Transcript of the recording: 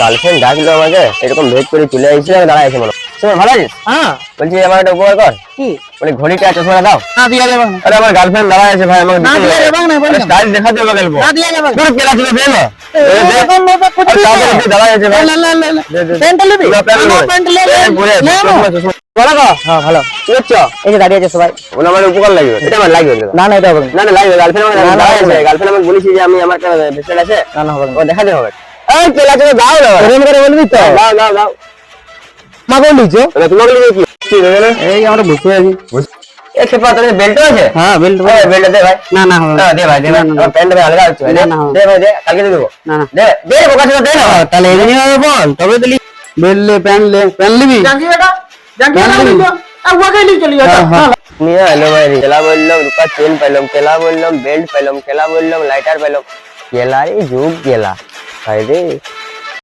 Girlfriend ডাকলো আমাকে, এরকম ভেট করে চলে আসছিল, দাঁড়ায় আছে মনে হয়। তুমি ভালো আছিস? হ্যাঁ বলছি আমার একটা উপকার কর। কি বলি ঘড়িটা চশমাটা দাও। না দিয়া যাবে না আরে আমার গার্লফ্রেন্ড দাঁড়ায় আছে ভাই, আমাকে না দিয়া যাবে না বল স্টাইল দেখাতে হবে গেলবো। না দিয়া যাবে তোর কেলা ছিল দে না। এখন লোটা কত দাঁড়ায় আছে ভাই। না না না দে, দে। প্যান্ট নেবি না, প্যান্ট নেবো। প্যান্ট লে ঘুরে লে চশমা, চশমা। বলো গো হ্যাঁ ভালো। কি হচ্ছে? এই যে দাঁড়িয়ে আছে সবাই বলে আমার উপকার লাগবে। এটা আমার লাগবে না। না না এটা হবে না না না লাগবে, গার্লফ্রেন্ড আমার না, না, দাঁড়ায় আছে। না। গার্লফ্রেন্ড আমাকে বলেছি যে আমি আমার ভেস্টেল আছে, না না হবে না ও দেখাতে হবে। এই কেলা ছিল দাও না। প্রেম করে বলবি তো দাও দাও দাও। মা বলিছো তাহলে তোমাকে লিখে কি? কি দেবে না? এই আমরা বসে আছি এ সেপা তোর বেল্ট আছে? হ্যাঁ বেল্ট ওই বেল্ট দে ভাই। না না হবে না দে ভাই, দে ভাই। না, না, আমার প্যান্ট ভাই আলগা হচ্ছে ভাই। না, দে, না, দে ভাই, দে। কালকে দিয়ে দেবো। না না দে, দে বোকা ছিল, দে না। তাহলে এই দিনই হবে বল তবে তো বেল্ট লে প্যান্ট নিবি জাঙ্গি বেটা জাঙ্গি না, না না, লিখো আর ওকে লিখ চলি হ্যাঁ, হ্যাঁ। নিয়ে এলো ভাই, কেলা বললাম রূপা চেন পেলাম, কেলা বললাম বেল্ট পেলাম, কেলা বললাম লাইটার পেলাম, কেলা রে যুগ গেলা ভাই রে।